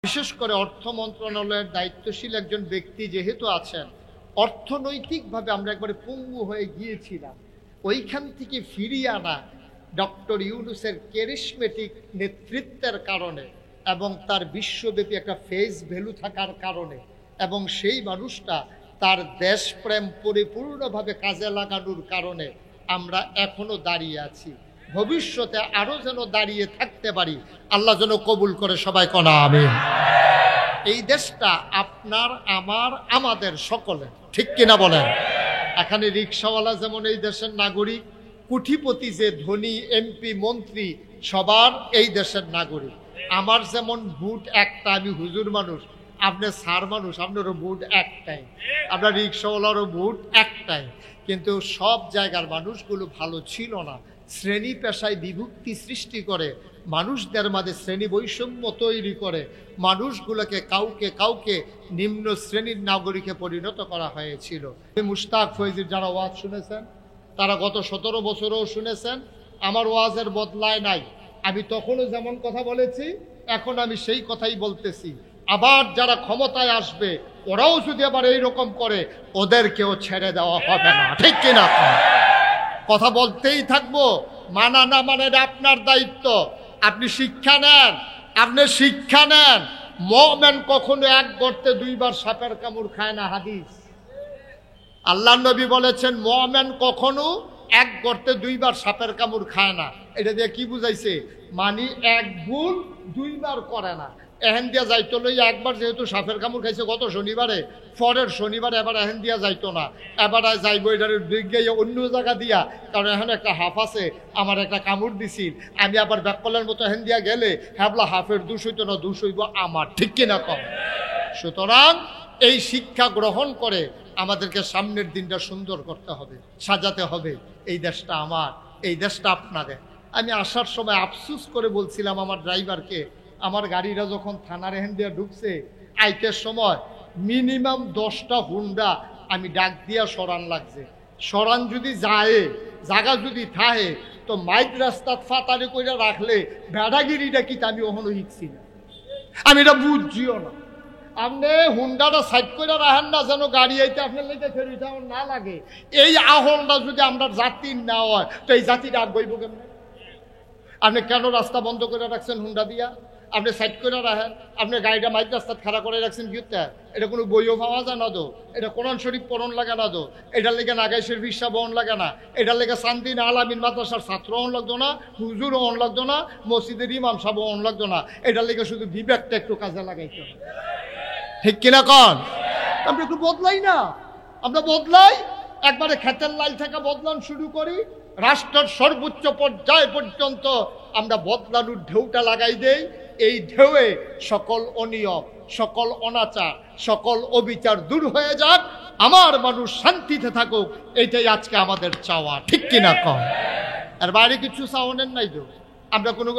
বিশেষ করে অর্থ মন্ত্রণালয়ের দায়িত্বশীল একজন ব্যক্তি যেহেতু আছেন, অর্থনৈতিকভাবে আমরা একবারে পঙ্গু হয়ে গিয়েছিলাম। ওইখান থেকে ফিরিয়ে আনা ডক্টর ইউনূসের ক্যারিসমেটিক নেতৃত্বের কারণে এবং তার বিশ্বব্যাপী একটা ফেস ভ্যালু থাকার কারণে এবং সেই মানুষটা তার দেশপ্রেম পরিপূর্ণভাবে কাজে লাগানোর কারণে আমরা এখনো দাঁড়িয়ে আছি। ভবিষ্যতে আরো যেন দাঁড়িয়ে থাকতে পারি, আল্লাহ যেন কবুল করে, সবাই কনা আমিন। এই দেশটা আপনার, আমার, আমাদের সকলে, ঠিক কিনা বলেন? এখানে রিক্সাওয়ালা যেমন এই দেশের নাগরিক, কোটিপতি যে ধনী এমপি মন্ত্রী সবার এই দেশের নাগরিক। আমার যেমন ভোট একটা, আমি হুজুর মানুষ, আপনি স্যার মানুষ, আপনারও ভোট একটাই, আপনার রিক্সাওয়ালারও ভোট একটাই। কিন্তু সব জায়গার মানুষগুলো ভালো ছিল না, শ্রেণী পেশায় বিভক্তি সৃষ্টি করে, মানুষদের মাঝে শ্রেণী বৈষম্য তৈরি করে, মানুষগুলোকে কাউকে কাউকে নিম্ন শ্রেণীর নাগরিকে পরিণত করা হয়েছিল। মুশতাক ফৈজির যারা ওয়াজ শুনেছেন তারা গত 17 বছরও শুনেছেন, আমার ওয়াজের বদলায় নাই। আমি তখনও যেমন কথা বলেছি এখন আমি সেই কথাই বলতেছি। আবার যারা ক্ষমতায় আসবে ওরাও যদি আবার এইরকম করে, ওদেরকেও ছেড়ে দেওয়া হবে না, ঠিক কিনা? কথা বলতেই থাকবো, মানা না মানে আপনার দায়িত্ব। আপনি শিক্ষা নেন, আপনি শিক্ষা নেন। মুমিন কখনো এক গর্তে দুইবার সাপের কামড় খায় না, হাদিস। আল্লাহর নবী বলেছেন মুমিন কখনো এক গর্তে দুইবার সাপের কামড় খায় না। এটা দিয়ে কি বুঝাইছে? মানে এক ভুল দুইবার করে না। এহেন দিয়া যাইতো লইয়া একবার যেহেতু সাপের কামড় খাইছে গত শনিবারে, পরের শনিবারে এবার এহেন দিয়া যাইতো না, এবার যাইব এটার গিয়ে অন্য জায়গা দিয়া, কারণ এখন একটা হাফ আছে, আমার একটা কামড় দিছিল, আমি আবার ব্যাককলের মতো এহেন দিয়া গেলে হ্যাবলা হাফের দোষ হইতো না, দোষ হইব আমার, ঠিক কিনা কম? সুতরাং এই শিক্ষা গ্রহণ করে আমাদেরকে সামনের দিনটা সুন্দর করতে হবে, সাজাতে হবে। এই দেশটা আমার, এই দেশটা আপনাদের। আমি আসার সময় আফসুস করে বলছিলাম আমার ড্রাইভারকে, আমার গাড়িটা যখন থানার এহেন দিয়ে ঢুকছে, আইতের সময় মিনিমাম 10টা হুন্ডা আমি ডাক দিয়া সরান লাগছে। সরান যদি যায়, জায়গা যদি থাহে, তো মাইক রাস্তাত ফাতারে কইরা রাখলে ভেড়াগিরিটা কি আমি ওখানে শিখছি না, আমি এটা বুঝছিও না। আপনি হুন্ডাটা সাইড করে রাখেন না, যেন গাড়ি আইতে আপনার লেগে ফেরিটা না লাগে। এই আহলটা যদি আমরা জাতির না হয়, তো এই জাতিটা আর বইব কেন? আপনি কেন রাস্তা বন্ধ করে রাখছেন হুন্ডা দিয়া? আপনি সাইড করে রাখেন, আপনি গাড়িটা মাইক রাস্তা খাড়া করে রাখছেন কি? এটা কোনো বইও পাওয়া যায় না তো, এটা কোরআন শরীফ পড়ন লাগে না তো, এটার লেগে নাগাইশের বিশ্বাস বহন লাগে না, এটার লেগে শান্তিন আলামিন মাদ্রাসার ছাত্র হন লাগতো না, হুজুর হন লাগতো না, মসজিদের ইমাম সাহেব হন লাগতো না, এটার লেগে শুধু বিবেকটা একটু কাজে লাগাইতে হবে, ঠিক কিনা কন? আমরা একটু বদলাই না, আমরা বদলাই, একবারে খেতের লাইল থেকে বদলান শুরু করি, রাষ্ট্রের সর্বোচ্চ পর্যায় পর্যন্ত আমরা বদলানোর ঢেউটা লাগাই দেই। এই ঢেউয়ে সকল অনিয়ম, সকল অনাচার, সকল অবিচার দূর হয়ে যাক, আমার মানুষ শান্তিতে থাকুক, এইটাই আজকে আমাদের চাওয়া, ঠিক কিনা কম? আর বাইরে কিছু চাওয়ানের নাই তো। আমরা কোনো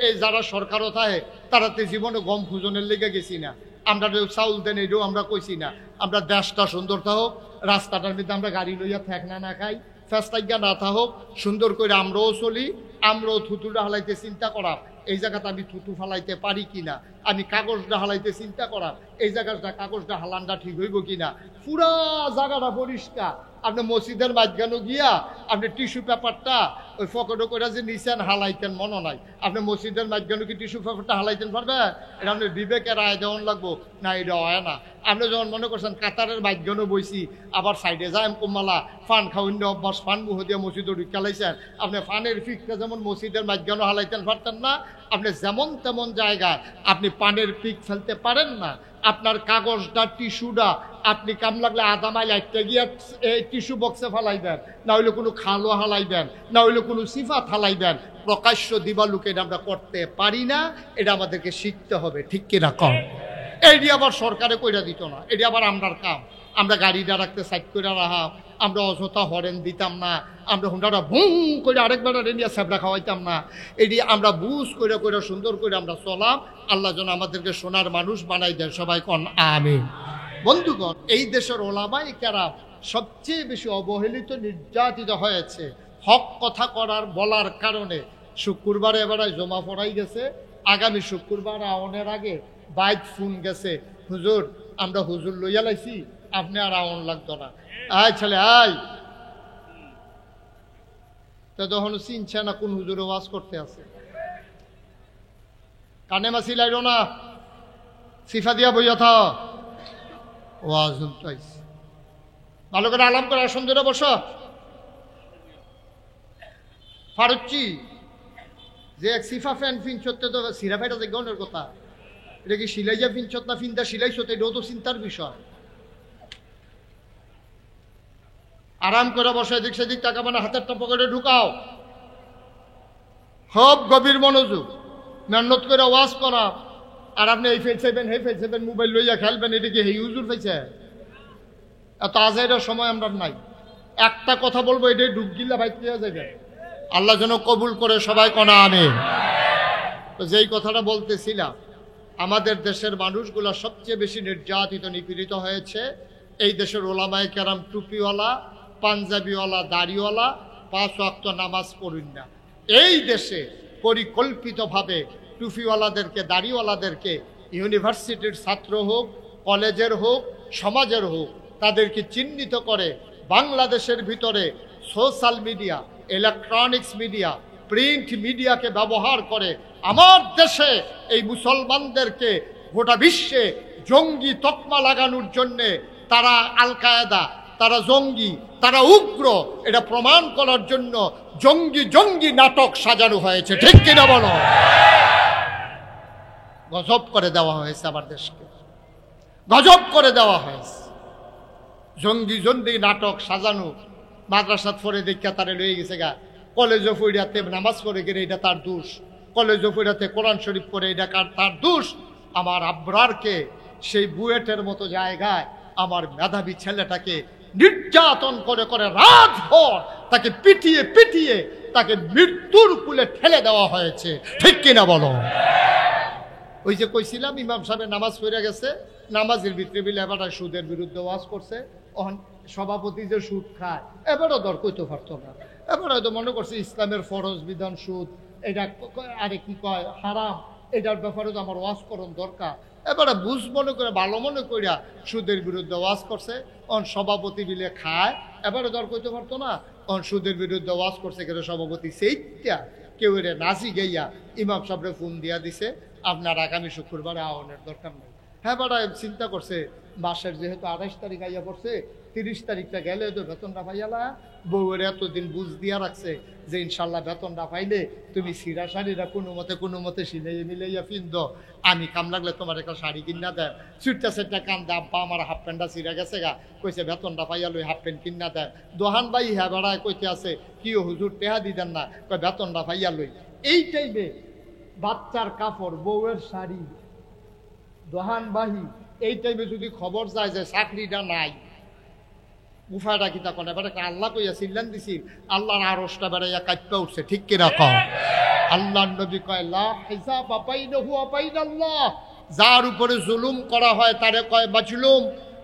এই যারা সরকারও থাকে তারাতে জীবনে গম খুঁজনের লেগে গেছি না, আমরা চাউল দেন এটাও আমরা কইছি না। আমরা দেশটা সুন্দর থাকুক, রাস্তাটার মধ্যে আমরা গাড়ি লইয়া ঠেকনা না খাই, ফেস্তাইয়া না থাকুক, সুন্দর করে আমরাও চলি, আমরাও থুতুটা হালাইতে চিন্তা করা, এই জায়গাটা আমি থুতু ফালাইতে পারি কিনা, আমি কাগজটা হালাইতে চিন্তা করা, এই জায়গাটা কাগজটা হালানটা ঠিক হইব কিনা, পুরা জায়গাটা পরিষ্কার। আপনি মসজিদের মাঝখানে গিয়া আপনি টিস্যু পেপারটা ওই পকেটে করে যে নিছেন হালাইতেন মনে নাই, আপনি মসজিদের মাঝখানে কি টিস্যু পেপারটা হালাইতেন পারবে? এটা আপনি বিবেকের রায় দেওয়ান লাগবো না, এটা হয় না। আপনি যখন মনে করছেন কাতারের মাঝখানে বইছি, আবার সাইডে যায় কুমালা ফান খাওয়ান্য অভ্যাস, ফান মুহ দিয়ে মসজিদে ঢুকালাইছেন, আপনি ফানের ফিকটা যেমন মসজিদের মাঝখানে হালাইতেন পারতেন না, আপনি যেমন তেমন জায়গায় আপনি পানের পিক ফেলতে পারেন না। আপনার কাগজটা, টিস্যুটা আপনি কাম লাগলে আধা মাইল একটা গিয়া এই টিস্যু বক্সে ফালাইবেন, না হইলে কোনো খালো হালাইবেন, না হইলে কোনো সিফাত হালাইবেন। প্রকাশ্য দিবালুকে এটা আমরা করতে পারি না, এটা আমাদেরকে শিখতে হবে, ঠিক কিনা কম? এটি আবার সরকারে কইরা দিত না, এটি আবার আমরার কাম। আমরা গাড়িটা রাখতে সাইড করে রাখা, আমরা অযথা হরেন দিতাম না, আমরা হুন্ডাটা বুম করে আরেকবার রেনিয়া স্যাবড়া খাওয়াইতাম না, এটি আমরা বুঝ করে করে সুন্দর করে আমরা চলাম। আল্লাহ যেন আমাদেরকে সোনার মানুষ বানাই দেন, সবাই কন আমিন। বন্ধুগণ, এই দেশের ওলামায়ে কেরাম সবচেয়ে বেশি অবহেলিত, নির্যাতিত হয়েছে হক কথা করার বলার কারণে। শুক্রবারে এবারে জমা পড়াই গেছে, আগামী শুক্রবার আওনের আগে বাইক ফোন গেছে, হুজুর আমরা হুজুর লইয়া লাইছি, আপনি আর আউন লাগতো না, আয় ছেলে আয়। তো তখন চিনছে না কোন হুজুরে ওয়াজ করতে আছে। কানে মাসি লাইল না, সিফা দিয়া বইয়া থা, ওয়াজ শুনতেছে। ভালো করে আলাম করে আসন ধরে বসো। ফারুচ্ছি যে এক সিফা ফ্যান ফিনছতে তো সিরা ফেটা যে গনের কথা, এটা কি সিলাইয়া ফিনছত না ফিনদা সিলাইছত, এটাও তো চিন্তার বিষয়। আরাম করে বসে, এদিক সেদিক টাকা মানে হাতেরটা পকেটে ঢুকাও, খুব গভীর মনোযোগ, মেহনত করে ওয়াজ করা। আর আপনি এই ফেলছেন হে ফেলছেন, মোবাইল লইয়া খেলবেন, এটা কি হেই হুজুর ফেলছে? এত আজের সময় আমরা নাই। একটা কথা বলবো, এটাই ডুব গিল্লা ভাই যাবে। আল্লাহ যেন কবুল করে সবাই কনা আমিন। তো যেই কথাটা বলতেছিলাম, আমাদের দেশের মানুষগুলা সবচেয়ে বেশি নির্যাতিত নিপীড়িত হয়েছে এই দেশের ওলামায়ে কেরাম টুপিওয়ালা, পাঞ্জাবিওয়ালা, দাড়িওয়ালা, 5 ওয়াক্ত নামাজ পড়ুন না। এই দেশে পরিকল্পিতভাবে টুপিওয়ালাদেরকে, দাড়িওয়ালাদেরকে, ইউনিভার্সিটির ছাত্র হোক, কলেজের হোক, সমাজের হোক, তাদেরকে চিহ্নিত করে বাংলাদেশের ভিতরে social media, electronics media, print মিডিয়াকে ব্যবহার করে আমার দেশে এই মুসলমানদেরকে গোটা বিশ্বে জঙ্গি তকমা লাগানোর জন্যে তারা আল কায়েদা, তারা জঙ্গি, তারা উগ্র, এটা প্রমাণ করার জন্য জঙ্গি জঙ্গি নাটক সাজানো হয়েছে। ঠিক কিনা বলো? গজব করে দেওয়া হয়েছে আমার দেশকে, গজব করে দেওয়া হয়েছে। জঙ্গি জঙ্গি নাটক সাজানো, মাদ্রাসাত পড়ে দেখা তারে লয়ে গেছে গা, কলেজে পড়িয়াতে নামাজ পড়ে গেলে এটা তার দোষ, কলেজে পড়িয়াতে কোরআন শরীফ পড়ে এটা তার দোষ। আমার আব্রারকে সেই বুয়েটের মতো জায়গায় আমার মেধাবী ছেলেটাকে নির্যাতন করে করে রাতভর তাকে পিটিয়ে পিটিয়ে তাকে মৃত্যুর কুলে ঠেলে দেওয়া হয়েছে। ঠিক কিনা বলো? ওই যে কইছিলাম ইমাম সাহেব নামাজ পড়ে গেছে, নামাজের ভিতরে বিলে এবার সুদের বিরুদ্ধে ওয়াজ করছে। সভাপতি যে সুদ খায় এবারও দর কইতে পারতো না, এবার হয়তো মনে করছে ইসলামের ফরজ বিধান সুদ, এটা আরে কি কয় হারাম, এটার ব্যাপারে তো আমার ওয়াজ করণ দরকার। এবারে বুঝ মনে করে ভালো মনে করিয়া সুদের বিরুদ্ধে ওয়াজ করছে। সভাপতি বিলে খায়, এবারে দর কইতে পারতো না, সুদের বিরুদ্ধে ওয়াজ করছে কেন সভাপতি সেইটা কেউ রে নাচি গেইয়া ইমাম সাহেবরে ফোন দিয়া দিছে, আপনার আগামী শুক্রবারে আওয়ানের দরকার নেই। হ্যাঁ বাড়া চিন্তা করছে মাসের যেহেতু 28 তারিখ আইয়া পড়ছে, 30 তারিখটা গেলে তো বেতনটা পাইয়ালা। বউয়ের এতদিন বুঝ দিয়া রাখছে যে ইনশাল্লাহ বেতনটা পাইলে তুমি সিরা শাড়িরা কোনো মতে সিলাইয়ে মিলাইয়া পিন্দ, আমি কাম লাগলে তোমার একটা শাড়ি কিনা দেয়। সুটটা সেটটা কান দে, আব্বা আমার হাফ প্যান্টটা সিরা গেছে গা, কইছে বেতনটা পাইয়া লই হাফ প্যান্ট কিনা দেয়। দোহান ভাই হ্যাঁ বেড়ায় কইতে আছে কি হুজুর টেহা দিতেন না, কই বেতনটা পাইয়া লই। এই টাইমে বাচ্চার কাপড়, বউয়ের শাড়ি, দোহান বাহি, এই টাইমে যদি খবর যায় যে চাকরিটা নাই, উফাটা কি তখন এবার আল্লাহ কইয়া চিল্লান দিছি, আল্লাহর আরশটা বেড়াইয়া কাঁপা উঠছে। ঠিক কিনা কম? আল্লাহ নবী কয় লা হিসাব বাইনাহু ওয়া বাইনাল্লাহ, যার উপরে জুলুম করা হয় তারে কয় মাজলুম।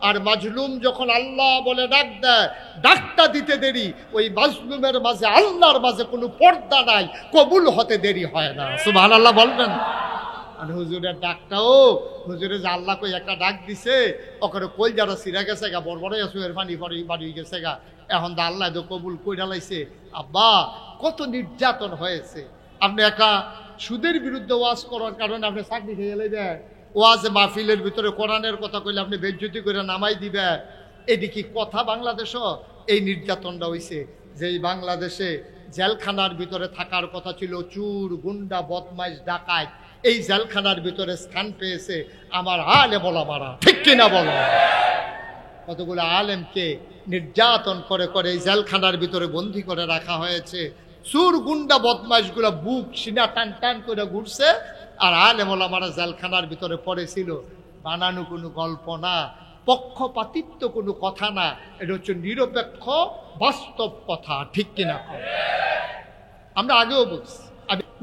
আর মাজলুম যখন আল্লাহ বলে ডাক দেয়, ডাকটা দিতে দেরি, ওই মাজলুমের মাঝে আল্লাহর মাঝে কোনো পর্দা নাই, কবুল হতে দেরি হয় না। সুবহানাল্লাহ বলবেন। আর হুজুরের ডাকটাও, হুজুরে যে আল্লাহ কই একটা ডাক দিছে, ওখানে কই যারা সিরা গেছে গা, বড় বড় আসুয়ের পানি বাড়ি গেছে গা, এখন তো আল্লাহ তো কবুল কইরা লাইছে। আব্বা কত নির্যাতন হয়েছে। আপনি একা সুদের বিরুদ্ধে ওয়াজ করার কারণে আপনি চাকরি খেয়ে লাইবেন, ওয়াজ মাহফিলের ভিতরে কোরআনের কথা কইলে আপনি বেজ্জতি করে নামাই দিবেন, এদিকে কথা। বাংলাদেশও এই নির্যাতনটা হইছে, যে বাংলাদেশে জেলখানার ভিতরে থাকার কথা ছিল চুর, গুন্ডা, বদমাইশ, ডাকাত, এই জেলখানার ভিতরে স্থান পেয়েছে আমার আলেম ওলামারা। ঠিক কিনা বলো? কতগুলো আলেমকে নির্যাতন করে করে এই জেলখানার ভিতরে বন্দী করে রাখা হয়েছে। চুর, গুন্ডা, বদমাইশগুলো বুক সিনা টান টান করে ঘুরছে, আর আলেম ওলামারা জেলখানার ভিতরে পড়েছিল। বানানো কোনো গল্প না, পক্ষপাতিত্ব কোনো কথা না, এটা হচ্ছে নিরপেক্ষ বাস্তব কথা। ঠিক কিনা? আমরা আগেও বলছি,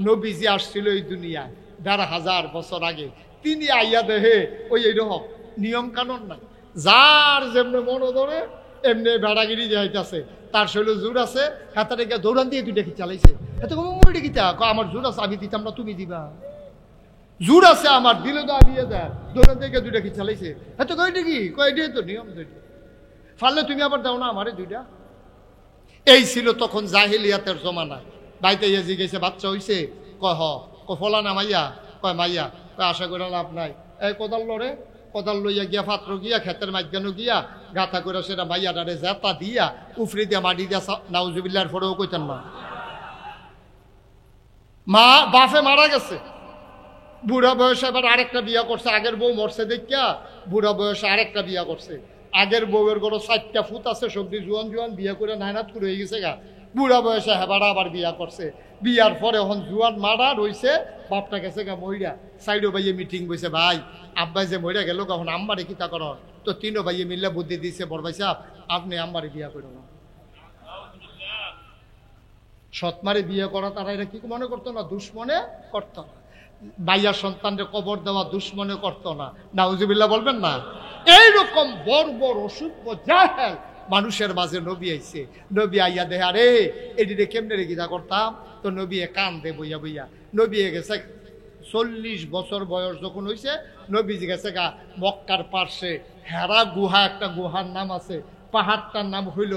নবীজি আসছিল এই দুনিয়ায় ১,৫০০ বছর আগে, তিনি আইয়া দেহে ওই এইরকম নিয়ম কানুন নাই, যার যেমনি মনে ধরে এমনি বেড়াগিরি যাইতেছে, তার শৈল জোর আছে, হাতারে গিয়ে দৌড়ান দিয়ে দুইটা কি চালাইছে, হাতে মরে গিতা আমার জোর আছে, আমি দিতাম না, তুমি দিবা। জোর আছে আমার, দিলে তো দিয়ে দেয়, দোকান থেকে দুইটা কি চালাইছে, এত কয়টা কি কয়টা তো নিয়ম দুইটা, ফাললে তুমি আবার দাও না আমারে দুইটা। এই ছিল তখন জাহিলিয়াতের জমানায়। বাড়িতে জিজ্ঞেসে বাচ্চা হইছে, কয় হ, ফলা না মাইয়া, কয় মাইয়া, কয় আশা করে লাভ নাই, এই কোদাল লড়ে, কোদাল লইয়া গিয়া পাত্র গিয়া ক্ষেতের মাঝখানো গিয়া গাথা করে সেটা মাইয়া ডারে জেতা দিয়া উফরি দিয়া মাটি দিয়া নাউজুবিল্লার পরেও কইতেন না। মা বাপে মারা গেছে, বুড়া বয়সে এবার আরেকটা বিয়া করছে, আগের বউ মরছে দেখিয়া বুড়া বয়সে আরেকটা বিয়া করছে। আগের বউয়ের গড় 4টা ফুট আছে, সবজি জুয়ান জুয়ান বিয়া করে নাইনাত করে হয়ে গেছে গা, বুড়া বয়সে হেবারা আবার বিয়া করছে। বিয়ার পরে এখন জুয়ান মারা রইছে, বাপটা গেছে গা মহিলা, সাইডো ভাইয়ে মিটিং বইছে, ভাই আব্বাই যে মহিলা গেল কখন আম্বারে কিতা কর, তো 3 ভাইয়ে মিললে বুদ্ধি দিছে, বড় ভাই সাহেব আপনি আম্বারে বিয়া করে না। সৎমারে বিয়ে করা তারা এটা কি মনে করতো না, দুশ্মনে করতো না। ভাইয়ার সন্তানকে কবর দেওয়া দুশ্মনে করতো না, নাউজুবিল্লাহ বলবেন না। এইরকম বড় বড় অসভ্য জাহেল মানুষের মাঝে নবী আইছে। নবী আইয়া দেহে, আরে এটিতে কেমনে রে গিতা করতাম, তো নবী কান দে বইয়া বইয়া। নবী গেছে 40 বছর বয়স যখন হয়েছে, নবীজি গেছে গা মক্কার পার্শ্বে হেরা গুহা, একটা গুহার নাম আছে, পাহাড়টার নাম হইল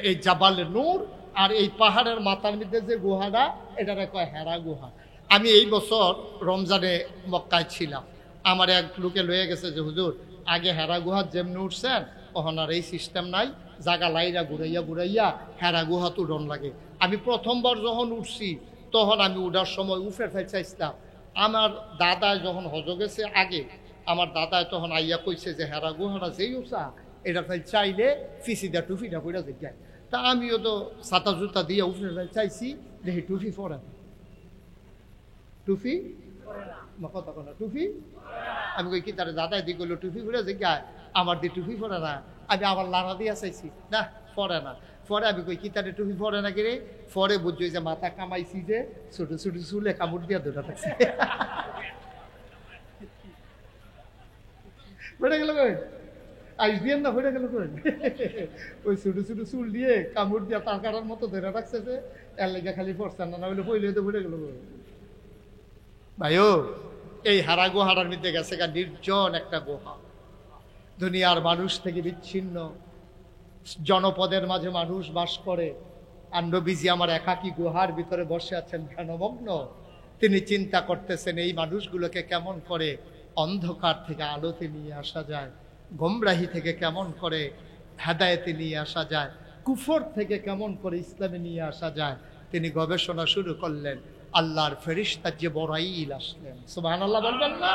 এই জাবালে নূর। আর এই পাহাড়ের মাথার মধ্যে যে গুহাটা, এটারে কয় হেরা গুহা। আমি এই বছর রমজানে মক্কায় ছিলাম, আমার এক লোকে লয়ে গেছে যে হুজুর আগে হেরা গুহার যেমনি উঠছেন তখন আর এই সিস্টেম নাই, জাগা লাইরা ঘুরাইয়া ঘুরাইয়া হেরা গুহা তো ডন লাগে। আমি প্রথমবার যখন উঠছি তখন আমি উঠার সময় উফে ফেলছাইছিলাম। আমার দাদায় যখন হজ গেছে আগে, আমার দাদায় তখন আইয়া কইছে যে হেরা গুহাটা যেই উঠা এটা ফেল চাইলে ফিসিদা টুফিটা পড়া যায়। তা আমিও তো ছাতা জুতা দিয়ে উফে ফেল চাইছি, দেখি টুফি পরে, টুফি কথা কথা টুফি। আমি কই কি তার দাদাই দি করলো টুফি পরে জিজ্ঞায়, আমার দিয়ে টুফি পরে না। আমি আবার লাড়া দিয়া চাইছি, না পরে না। পরে আমি কই কি তারে টুফি পরে না কিরে, পরে বুঝছি যে মাথা কামাইছি যে ছোট ছোট চুলে কামড় দিয়া ধরে থাকছে। বেড়ে গেল কই আইস দিয়ে না, হয়ে গেল কই ওই ছোট ছোট চুল দিয়ে কামড় দিয়া তার কাটার মতো ধরে রাখছে যে এর লেগে খালি পড়ছেন না, হইলে পইলে তো ভরে গেল। ভাইও এই হারা গুহাটার মধ্যে গেছে গা নির্জন একটা গুহা, দুনিয়ার মানুষ থেকে বিচ্ছিন্ন, জনপদের মাঝে মানুষ বাস করে। আর নবীজি আমার একাকী গুহার ভিতরে বসে আছেন ধ্যানমগ্ন। তিনি চিন্তা করতেছেন এই মানুষগুলোকে কেমন করে অন্ধকার থেকে আলোতে নিয়ে আসা যায়, গোমরাহি থেকে কেমন করে হেদায়েতে নিয়ে আসা যায়, কুফর থেকে কেমন করে ইসলামে নিয়ে আসা যায়। তিনি গবেষণা শুরু করলেন। আল্লাহর ফেরেশতা জিবরাইল আসলেন, সুবহানাল্লাহ বলবেন না।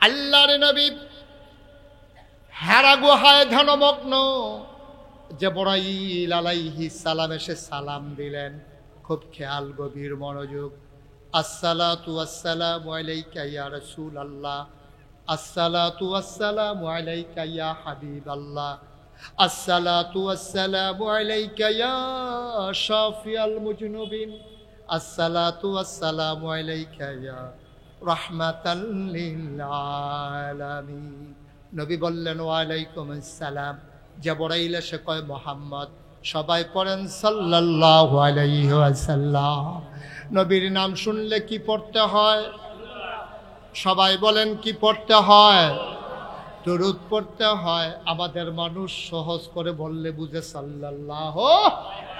আল্লাহর নবী হেরা গুহায় ধ্যানমগ্ন, জিবরাইল আলাইহিস সালাম এসে সালাম দিলেন। খুব খেয়াল, গভীর মনোযোগ। আসসালাতু ওয়াসসালামু আলাইকা ইয়া রাসূলুল্লাহ, আসসালাতু ওয়াসসালামু আলাইকা ইয়া হাবিবাল্লাহ, আসসালাতু ওয়াসসালামু আলাইকা ইয়া শাফিয়াল মুজনুবিন, আসসালাতু ওয়াসসালামু আলাইকা ইয়া রাহমাতাল লিল আলামিন। নবী বললেন ওয়া আলাইকুম আসসালাম। জিবরাইল এসে কয় মুহাম্মদ। সবাই পড়েন সাল্লাল্লাহু আলাইহি ওয়াসাল্লাম। নবীর নাম শুনলে কি পড়তে হয়? সবাই বলেন কি পড়তে হয়? দরুদ পড়তে হয়। আমাদের মানুষ সহজ করে বললে বুঝে সাল্লাল্লাহু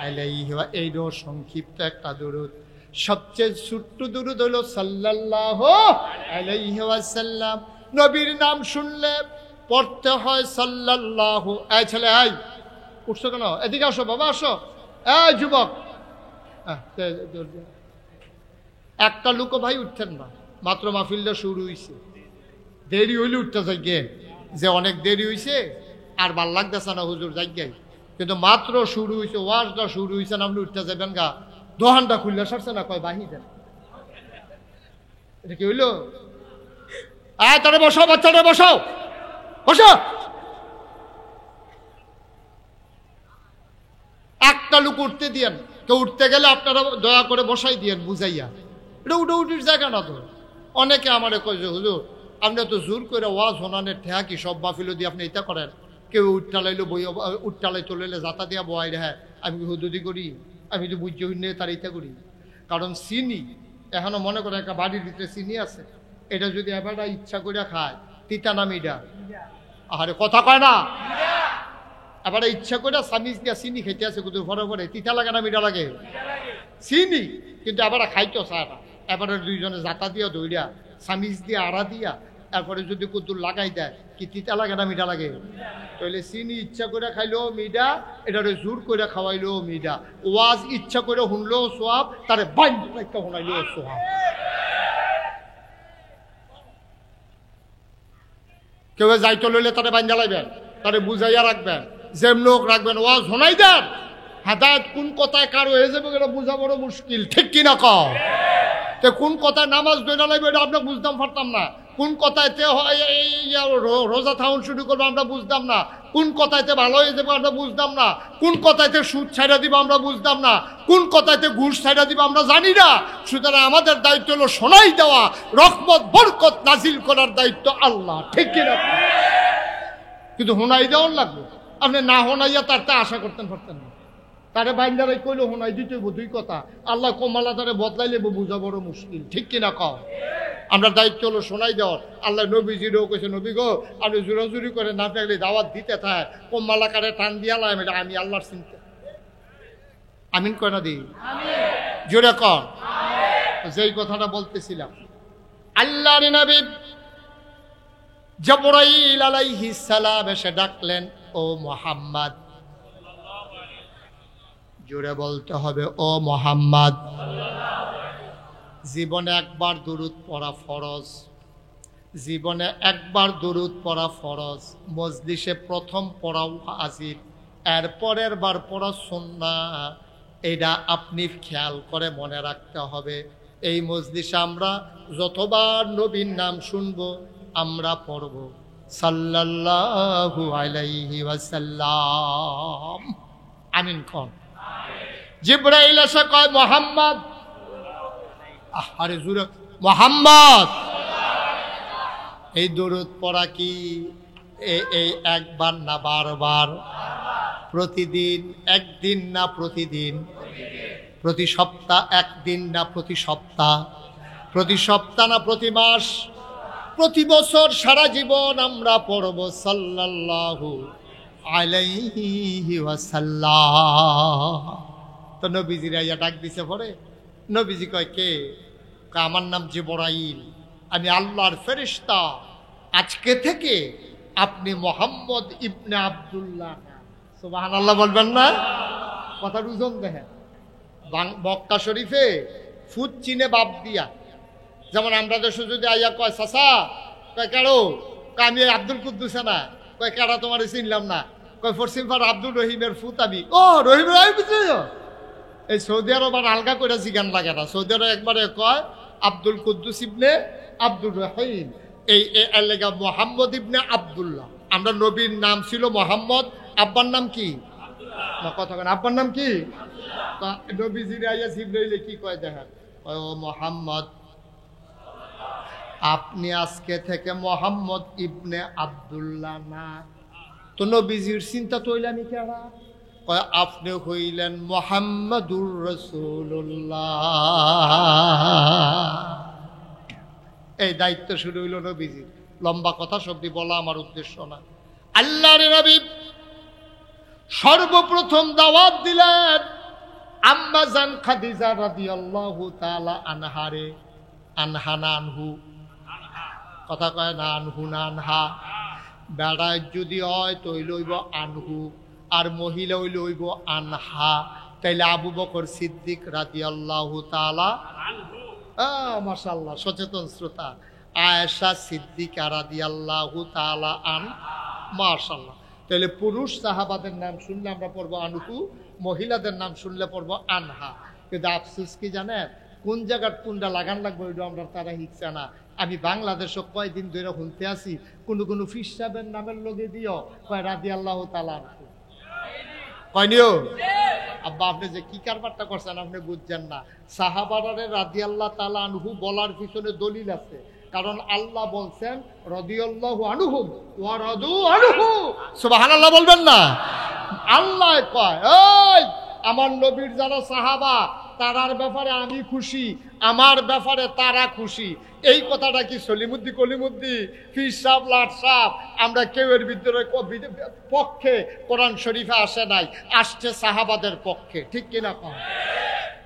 আলাইহি, এইরও সংক্ষিপ্ত একটা দরুদ। সবচেয়ে ছোট্ট দরুদ হলো সাল্লাল্লাহু আলাইহি ওয়াসাল্লাম। নবীর নাম শুনলে পড়তে হয় সাল্লাল্লাহু। এই ছেলে, এই উঠছো কেন? এদিকে আসো বাবা, আসো। এই যুবক, একটা লোক ভাই উঠতেন না, মাত্র মাহফিলটা শুরু হয়েছে, দেরি হইলে উঠতে যাইগে যে অনেক দেরি হয়েছে আর ভাল লাগতেছে না হুজুর যাইগাই, কিন্তু মাত্র শুরু হয়েছে, ওয়াজটা শুরু হয়েছে না, আপনি উঠতে যাবেন গা, দোহানটা খুললে সারছে না, কয় বাহি দেন। এটা কি হইল? তারা বসাও, বাচ্চাটা বসাও, বসো। একটা লোক উঠতে দিয়েন, কেউ উঠতে গেলে আপনারা দয়া করে বসাই দিয়েন বুঝাইয়া। এটা উঠির জায়গা না তো। অনেকে আমারে কয় যে হুজুর আপনি তো জোর করে ওয়াজ হনানের ঠেয়া কি সব বাফিলো দিয়ে আপনি এটা করেন, কেউ উঠটালাইলো বই উঠটালাই চলে যাতা দিয়া বয় রে, হ্যাঁ আমি হুদুদি করি, আমি তো বুঝতে হইনে তার এটা করি। কারণ চিনি এখনো মনে করে একটা বাড়ির ভিতরে চিনি আছে, এটা যদি এবার ইচ্ছা করে খায় তিতা না মিডা? আরে কথা কয় না। এবার ইচ্ছা করে সামিজ দিয়া চিনি খেতে আছে কিন্তু পরে পরে তিতা লাগে না মিডা লাগে? চিনি, কিন্তু এবার খাইতো চায় না। এবারে দুইজনে জাতা দিয়া দৌড়িয়া সামিজ দিয়া আড়া দিয়া তারপরে যদি কুতুর লাগাই দেয়, কি তিতা লাগে না মিঠা লাগে? তাহলে চিনি ইচ্ছা করে খাইলেও মিডা, এটারে জোর করে খাওয়াইলেও মিডা। ওয়াজ ইচ্ছা করে শুনলেও সোয়াব, তারে বাইন্ধ একটা শুনাইলেও সোয়াব। কেউ যাইতে লইলে তারে বাইন্ধা লাইবেন, তারে বুঝাইয়া রাখবেন, যেমন রাখবেন। ওয়াজ শোনাই দেন, হেদায়েত কোন কথায় কারো হয়ে যাবে এটা বুঝা বড় মুশকিল, ঠিক কিনা কও? কোন কথায় নামাজ দৈনা লাগবে এটা আমরা বুঝতাম পারতাম না, কোন কথায়তে রোজা থাউন শুরু করবো আমরা বুঝতাম না, কোন কথায়তে ভালো হয়ে যাবো আমরা বুঝতাম না, কোন কথায়তে সুদ ছাইড়া দিব আমরা বুঝতাম না, কোন কথায়তে ঘুষ ছাইড়া দিব আমরা জানি না। সুতরাং আমাদের দায়িত্ব হলো শোনাই দেওয়া, রহমত বরকত নাজিল করার দায়িত্ব আল্লাহ, ঠিক কিনা? কিন্তু শোনাই দেওয়ার লাগবে, আপনি না শোনাইয়া তার তা আশা করতেন পারতেন না। তারে বাইন্দারাই কইলো শোনাই দিতে দুই কথা, আল্লাহ কমালা তারে বদলাইলে বুঝা বড় মুশকিল, ঠিক কিনা কও? আমরা দায়িত্ব হলো শোনাই দেওয়ার। আল্লাহ নবীজিরও কইছে, নবী গো আপনি জোরাজুরি করে না থাকলে দাওয়াত দিতে থাক, কমালাকারে টান দিয়ালাম, এটা আমি আল্লাহর চিন্তা। আমিন কয় না দি? জোরে কর। যেই কথাটা বলতেছিলাম, আল্লাহর নবী জিবরাইল আলাইহিস সালাম এসে ডাকলেন, ও মুহাম্মদ। জোরে বলতে হবে, ও মুহাম্মদ। জীবনে একবার দুরূদ পড়া ফরজ, জীবনে একবার দুরূদ পড়া ফরজ, মজলিসে প্রথম পড়াও ওয়াজিব, এর পরের বার পড়া সুন্নাহ। এটা আপনি খেয়াল করে মনে রাখতে হবে। এই মজলিসে আমরা যতবার নবীর নাম শুনবো আমরা পড়ব সাল্লাল্লাহু আলাইহি ওয়াসাল্লাম। আমিন কোন? জিবরাইল এসে কয়, মুহাম্মদ। আরে জুরে, মুহাম্মদ। এই দরুদ পড়া কি এই একবার না বারবার? প্রতিদিন, একদিন না প্রতিদিন? প্রতি সপ্তাহ, একদিন না প্রতি সপ্তাহ? প্রতি সপ্তাহ না প্রতি মাস? প্রতি বছর, সারা জীবন আমরা পড়ব সাল্লাল্লাহু আলাইহি ওয়াসাল্লাম। তো নবীজির আইয়া ডাক দিছে পরে, নবীজি কয়, কে? আমার নাম জিবরাইল, আমি আল্লাহর ফেরেশতা। আজকে থেকে আপনি মুহাম্মদ ইবনে আব্দুল্লাহ। সুবহানাল্লাহ বলবেন না? কথা রুজন দেখেন। মক্কা শরীফে ফুট চিনে বাপ দিয়া, যেমন আমরা দেশে যদি আইয়া কয় চাচা, কয় কেড়ো, আমি আব্দুল কুদ্দুসে না, কয় কেড়া তোমার চিনলাম না, কয় ফরসিমফার আব্দুল রহিমের ফুত আমি। ও রহিমের আমি বুঝলি? এই সৌদি আরব আর আলগা করে জিগান লাগে না, সৌদি আরব একবারে কয় আব্দুল কুদ্দুস ইবনে আব্দুর রহিম। এই এলাকা মোহাম্মদ ইবনে আব্দুল্লাহ। আমরা নবীর নাম ছিল মোহাম্মদ, আব্বার নাম কি? কথা কেন, আব্বার নাম কি? নবীজির আইয়া জিবরাইল কি কয় দেখেন, ও মোহাম্মদ, আপনি আজকে থেকে মোহাম্মদ ইবনে আব্দুল্লাহ না। তো নবীজির চিন্তা তৈলে আমি কেনা, আপনি হইলেন মুহাম্মাদুর রাসূলুল্লাহ। এই দায়িত্ব শুরু হইল নবীজির। লম্বা কথা সবদি বলা আমার উদ্দেশ্য না। আল্লাহর নবী সর্বপ্রথম দাওয়াত দিলেন আম্মা জান খাদিজা রাদিয়াল্লাহু তাআলা আনহারে। আনহা না আনহু? কথা কয় না, আনহু না আনহা। বেড়ায় যদি হয় তো লইব আনহু, আর মহিলা হইলে হইব আনহা। তাইলে আবু বকর সিদ্দিক রাদিয়াল্লাহু তাআলা আনহু। মাশাআল্লাহ, সচেতন শ্রোতা। আয়েশা সিদ্দিকা রাদিয়াল্লাহু তাআলা আন। মাশাআল্লাহ। তাহলে পুরুষ সাহাবাদের নাম শুনলে আমরা পড়বো আনহু, মহিলাদের নাম শুনলে পড়বো আনহা। কিন্তু আফসোস কি জানেন, কোন জায়গার কোনটা লাগান লাগবে ওইটা আমরা তারা হিকছে না। আমি বাংলাদেশও কয়দিন ধরে শুনতে আসি, কোনো কোনো ফিস সাহেবের নামের লগে দিও কয় রাদিয়াল্লাহু তাআলা আনহু। কয়নিও আব্বা, আপনি যে কি কারবারটা করছেন আপনি বুঝছেন না। সাহাবারে রাদিয়াল্লাহু তাআলা আনহু বলার পিছনে দলিল আছে, কারণ আল্লাহ বলছেন রাদিয়াল্লাহু আনহুম ওয়া রাদু আনহু। সুবহানাল্লাহ বলবেন না? আল্লাহ কয়, এই আমার নবীর যারা সাহাবা তারার ব্যাপারে আমি খুশি, আমার ব্যাপারে তারা খুশি। এই কথাটা কি সলিমুদ্দি কলিমুদ্দি ফির সাহেব লাট সাহেব আমরা কেউ এর পক্ষে কোরআন শরীফে আসে নাই, আসছে সাহাবাদের পক্ষে, ঠিক কিনা কম?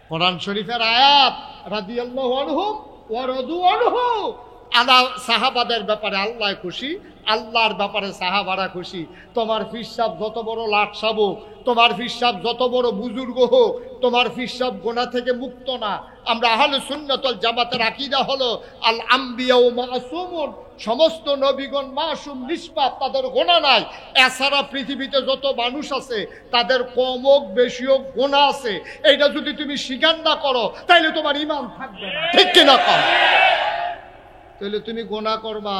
কোরআন শরীফের আয়াত রাদিয়াল্লাহু আনহুম ওয়া রাদু আনহু, আল্লাহ সাহাবাদের ব্যাপারে আল্লাহ খুশি, আল্লাহর ব্যাপারে সাহাবারা খুশি। তোমার পীর সাহেব যত বড় লাট সাহেব হোক, তোমার পীর সাহেব যত বড় বুজুর্গ হোক, তোমার পীর সাহেব গুনাহ থেকে মুক্ত না। আমরা আহলে সুন্নাত ওয়াল জামাতের আকীদা হলো আল আম্বিয়া ও মাসুমুন, সমস্ত নবীগণ মাসুম, নিষ্পাপ, তাদের গুনাহ নাই। এছাড়া পৃথিবীতে যত মানুষ আছে তাদের কম হোক বেশি হোক গুনাহ আছে। এইটা যদি তুমি স্বীকার না করো তাইলে তোমার ঈমান থাকবে না, ঠিক কিনা কম? তাহলে তুমি গুনাহ করবা,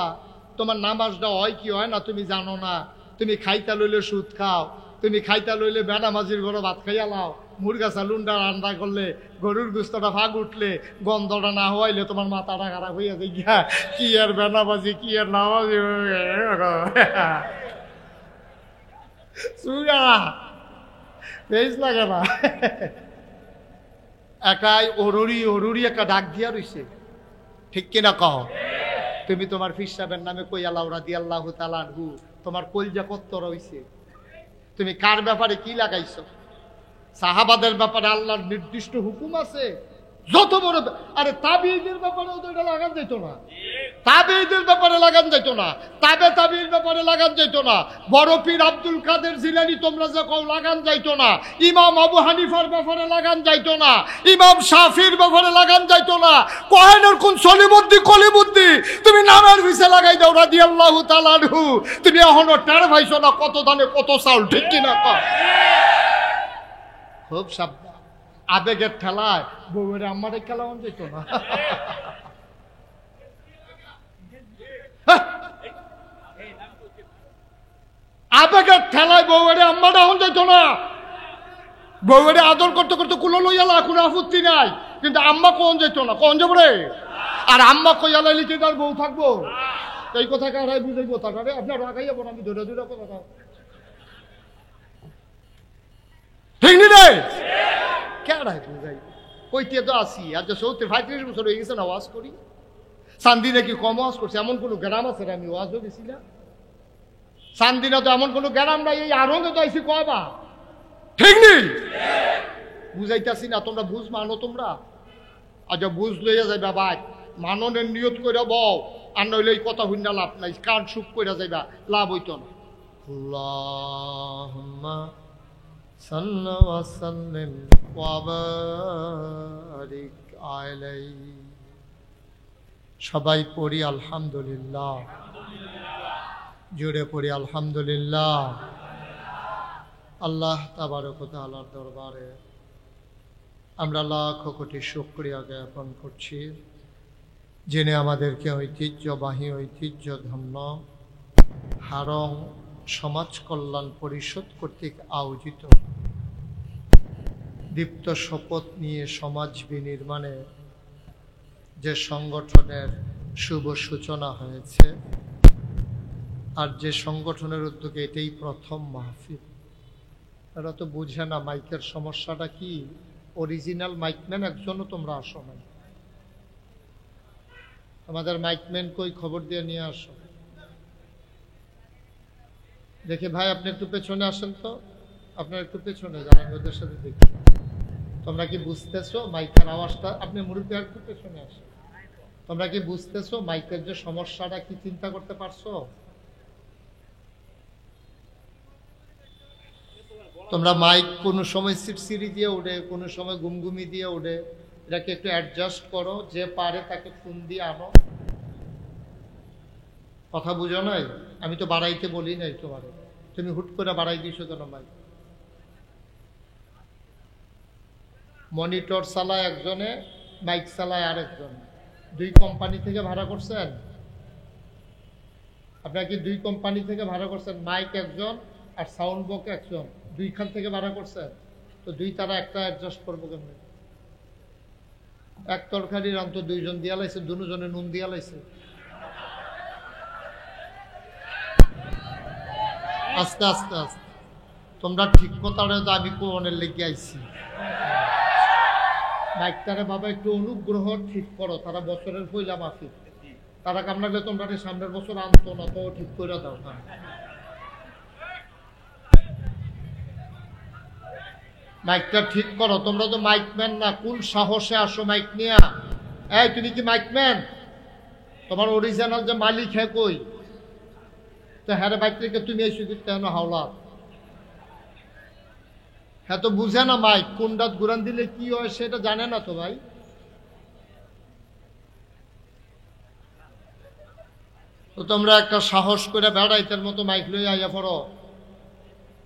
তোমার নামাজটা হয় কি হয় না তুমি জানো না। তুমি খাইতা লইলে সুদ খাও, তুমি খাইতা লইলে বেনামাজির ঘরে ভাত খাইয়া লাও, মুরগা চালুনটা রান্না করলে, গরুর গুস্তটা ফাঁক উঠলে, গন্ধটা না হওয়াইলে তোমার মাথাটা খারাপ হইয়া যায় গিয়া, কি আর বেনামাজি কি আর নামাজি বেশ লাগে না। একাই অরুরি একটা ডাক দিয়া রইছে, ঠিক কিনা কও? তুমি তোমার পীর সাহেবের নামে কই আল্লাহ রাদিয়াল্লাহু তাআলা আনহু, তোমার কলজা কত রইছে। তুমি কার ব্যাপারে কি লাগাইছো? সাহাবাদের ব্যাপারে আল্লাহর নির্দিষ্ট হুকুম আছে যত বড়। আরে তাবিঈদের ব্যাপারেও তো এটা লাগান যেত না, তাবিঈদের ব্যাপারে লাগান যেত না, তাবিঈর ব্যাপারে লাগান যেত না। বড় পীর আব্দুল কাদের জিলানী তোমরা যে কও লাগান যাইতো না, ইমাম আবু হানিফার ব্যাপারে লাগান যাইতো না, ইমাম শাফির ব্যাপারে লাগান যাইতো না। কোহেনের কোন সলিমুদ্দি কলিমুদ্দি তুমি নামের ভিসে লাগাই দাও রাদিয়াল্লাহু তাআলা আনহু, তুমি এখনো টের পাইছো না কত দানে কত চাউল, ঠিক কিনা কও? খুব সাবধান, আবেগের ঠেলায় বউয়ের আম্মারে খেলাও যেত না। আবেগের ঠেলায় বউয়ের আম্মাটা হন যেত না। বউয়ের আদর করতে করতে কুলো লইয়ালা, কোনো আপত্তি নাই, কিন্তু আম্মা কোন যেত না, কোন যাবো রে? আর আম্মা কইয়ালা লিখে তার বউ থাকবো, এই কথা কারাই বুঝাই কথাটা রে। আপনার রাগাইয়া বল, আমি ধরে ধরে কথা ঠিক নি রে, কেডাই বুঝাই কইতে তো আসি। আর যে 70-35 বছর হয়ে গেছে না ওয়াজ করি, চান্দি নাকি কম ওয়াজ করছে এমন কোনো গ্রাম আছে? আমি ওয়াজও গেছিলাম চান্দিনা, তো এমন কোনো গ্রাম নাই। এই আরঙ্গে তো আইসি কবা, ঠিক নেই? বুঝাইতেছি না, তোমরা বুঝ মানো তোমরা। আচ্ছা বুঝ লইয়া যাইবা ভাই, মাননের নিয়ত করে বও, আর নইলে এই কথা হইনা লাভ নাই, কান সুখ করে যাইবা, লাভ হইত না। আল্লাহুম্মা সাল্লি ওয়া সাল্লিম ওয়া বারিক আলাইহি। সবাই পড়ি আলহামদুলিল্লাহ, জোরে পড়ি আলহামদুলিল্লাহ। আল্লাহ তাবারক ওয়া তাআলার দরবারে আমরা লাখ কোটি শুকরিয়া জ্ঞাপন করছি, যিনি আমাদেরকে ঐতিহ্যবাহী ঐতিহ্যধন্য হারং সমাজ কল্যাণ পরিষদ কর্তৃক আয়োজিত দীপ্ত শপথ নিয়ে সমাজ বিনির্মাণে যে সংগঠনের শুভ সূচনা হয়েছে, আর যে সংগঠনের উদ্যোগে এটাই প্রথম মাহফিল। এরা তো বুঝে না মাইকের সমস্যাটা কি। অরিজিনাল মাইকম্যান একজনও তোমরা আসো নাই, আমাদের মাইকম্যান কই, খবর দিয়ে নিয়ে আসো। দেখি ভাই আপনি একটু পেছনে আসেন তো, আপনার একটু পেছনে যান, আমি ওদের সাথে দেখি। তোমরা কি বুঝতেছো মাইকের আওয়াজটা? আপনি মুরব্বী একটু পেছনে আসেন। তোমরা কি বুঝতেছো মাইকের যে সমস্যাটা কি চিন্তা করতে পারছো? তোমরা মাইক কোনো সময় সিটসিরি দিয়ে ওঠে, কোনো সময় গুমগুমি দিয়ে ওঠে, এটাকে একটু অ্যাডজাস্ট করো, যে পারে তাকে ফোন দিয়ে আনো। কথা বুঝো নাই? আমি তো বাড়াইতে বলি নাই তোমার, তুমি হুট করে বাড়াই দিয়েছো কেন মাইক? মনিটর চালায় একজনে, মাইক চালায় আরেকজন। দুই কোম্পানি থেকে ভাড়া করছেন আপনারা কি? দুই কোম্পানি থেকে ভাড়া করছেন, মাইক একজন আর সাউন্ড বক্স একজন, দুইখান থেকে ভাড়া করছেন। তো দুই তারা একটা অ্যাডজাস্ট করবো কেন? এক তরকারি রান্ত দুইজন দিয়া লাইছে, দুজনে নুন দিয়া লাইছে। আস্তে আস্তে আস্তে তোমরা ঠিক কথাটা তো আমি কোনের লেগে আইছি। মাইকটারে বাবা একটু অনুগ্রহ ঠিক করো, তারা বছরের পয়লা মাফিক, তারা কামনাগলে তোমরা সামনের বছর আনতো না, তো ঠিক করে দাও। হ্যাঁ, মাইকটা ঠিক করো, তোমরা তো মাইকম্যান না, কোন সাহসে আসো মাইক নিয়া? এই তুমি কি মাইকম্যান? তোমার অরিজিনাল যে মালিক হ্যাঁ কই? তো হ্যাঁ বাইক থেকে তুমি এই সুযোগ কেন হাওলা? হ্যাঁ তো বুঝে না মাইক কোনটা ঘুরান দিলে কি হয় সেটা জানে না তো ভাই। তো তোমরা একটা সাহস করে বেড়াইতের মতো মাইক লই আইয়া পড়ো।